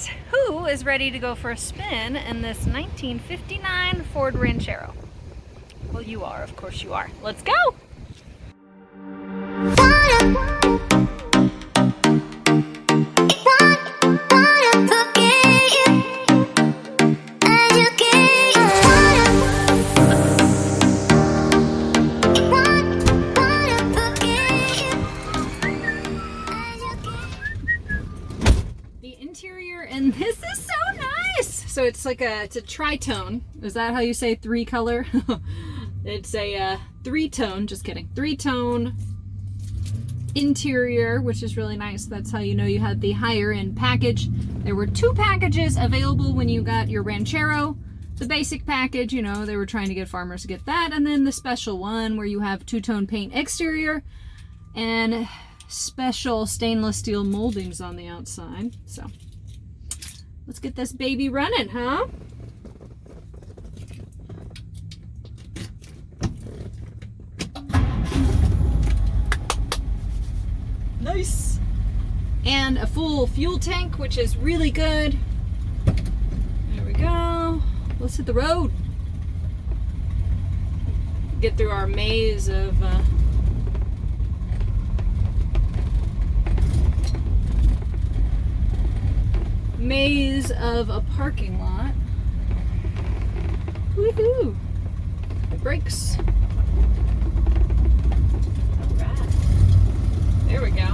right, who is ready to go for a spin in this 1959 Ford Ranchero? Well, you are, of course you are. Let's go! Interior, and this is so nice. So it's like it's a tritone. Is that how you say three color? It's a three-tone, just kidding, three-tone interior, which is really nice. That's how you know you had the higher end package. There were two packages available when you got your Ranchero. The basic package, you know, they were trying to get farmers to get that, and then the special one where you have two-tone paint exterior and special stainless steel moldings on the outside. So let's get this baby running, huh? Nice. And a full fuel tank, which is really good. There we go. Let's hit the road. Get through our maze of a parking lot. Woohoo! The brakes. Alright. There we go.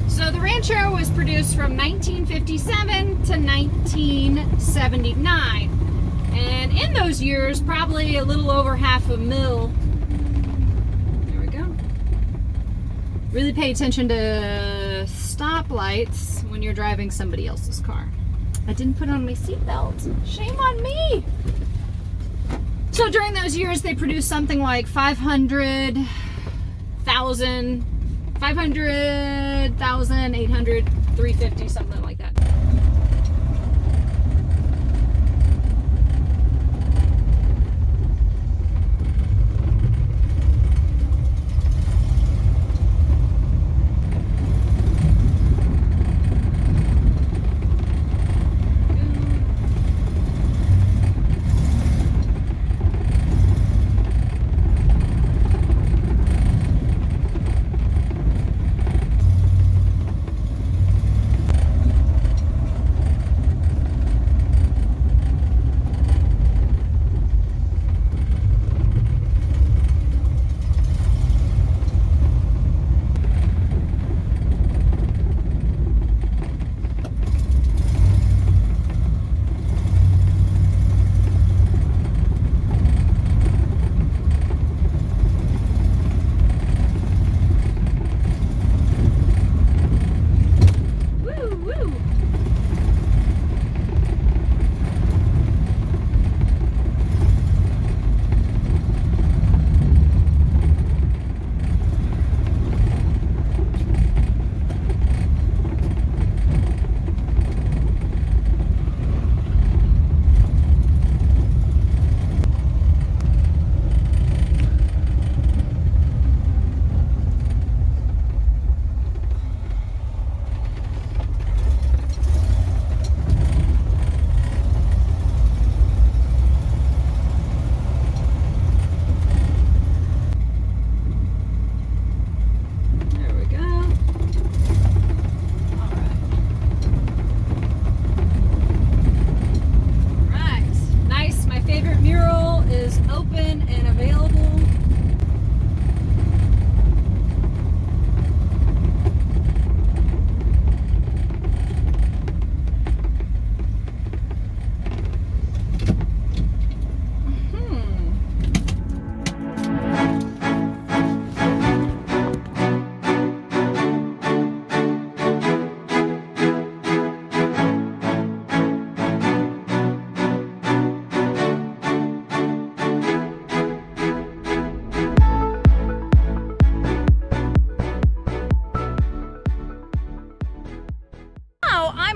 So the Ranchero was produced from 1957 to 1979. And in those years, probably a little over $500,000. There we go. Really pay attention to stoplights when you're driving somebody else's car. I didn't put on my seatbelt. Shame on me. So during those years, they produced something like 500,000, 800, 350, something like that.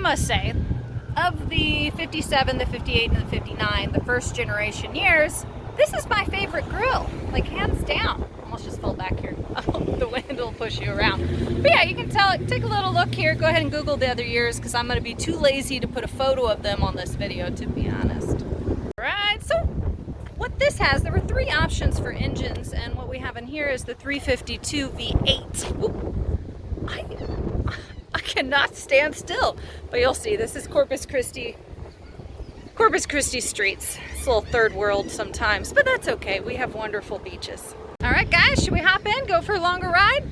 Must say, of the 57, the 58, and the 59, the first generation years, This is my favorite grill, like hands down. Almost just fell back here. The wind will push you around. But yeah, you can tell, take a little look here. Go ahead and Google the other years because I'm going to be too lazy to put a photo of them on this video, to be honest. All right, so what this has, there were 3 options for engines, and what we have in here is the 352 V8. Ooh, I cannot stand still, but you'll see, this is Corpus Christi streets. It's a little third world sometimes, but that's okay. We have wonderful beaches. All right, guys, should we hop in, go for a longer ride?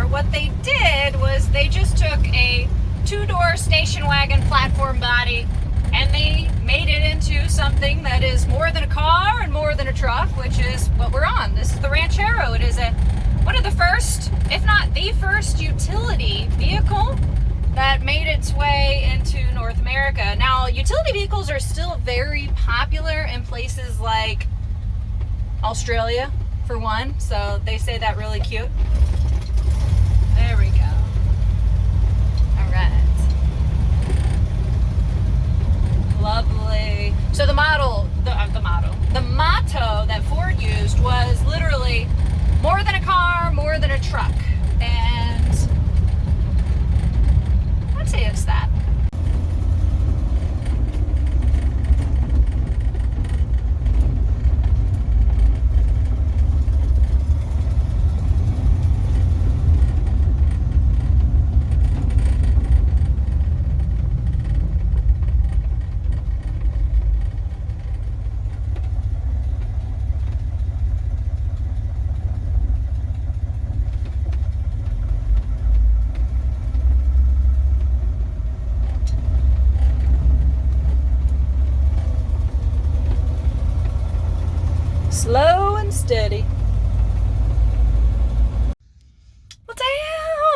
What they did was they just took a 2-door station wagon platform body and they made it into something that is more than a car and more than a truck, which is what we're on. This is the Ranchero. It is one of the first, if not the first, utility vehicle that made its way into North America. Now, utility vehicles are still very popular in places like Australia, for one, so they say that really cute. There we go. All right. Lovely. So the motto that Ford used was literally more than a car, more than a truck. And I'd say it's that. Slow and steady. Well,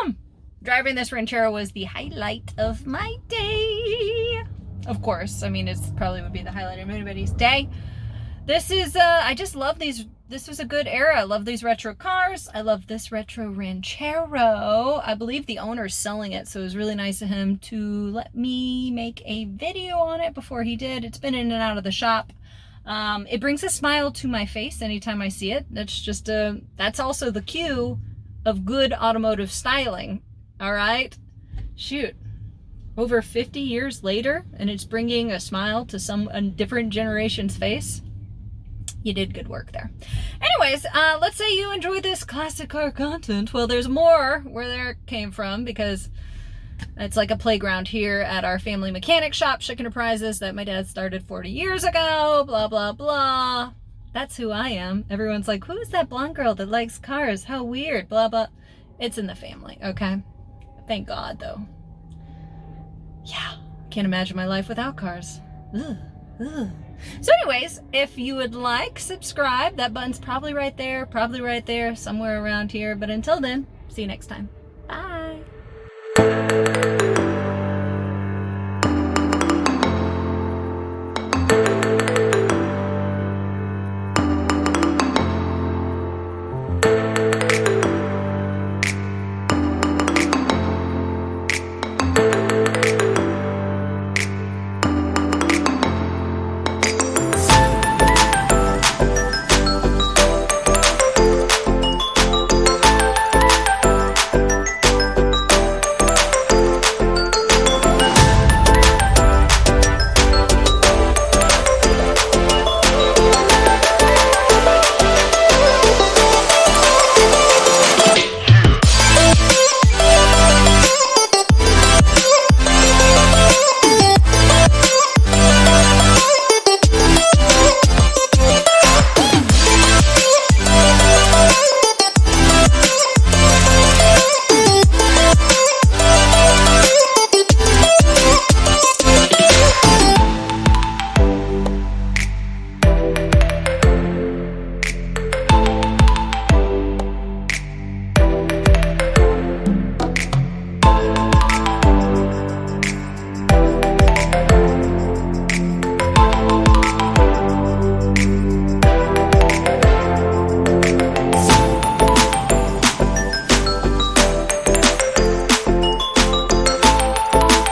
damn! Driving this Ranchero was the highlight of my day. Of course, I mean, it's probably would be the highlight of anybody's day. This is, I just love these. This was a good era. I love these retro cars. I love this retro Ranchero. I believe the owner's selling it, so it was really nice of him to let me make a video on it before he did. It's been in and out of the shop. It brings a smile to my face anytime I see it. That's just that's also the cue of good automotive styling. All right, shoot, over 50 years later, and it's bringing a smile to a different generation's face. You did good work there. Anyways, let's say you enjoy this classic car content. Well, there's more where there came from, because it's like a playground here at our family mechanic shop, Chick Enterprises, that my dad started 40 years ago, blah, blah, blah. That's who I am. Everyone's like, who is that blonde girl that likes cars? How weird, blah, blah. It's in the family, okay? Thank God, though. Yeah, can't imagine my life without cars. Ugh, ugh. So anyways, if you would like, subscribe. That button's probably right there, somewhere around here. But until then, see you next time. Bye.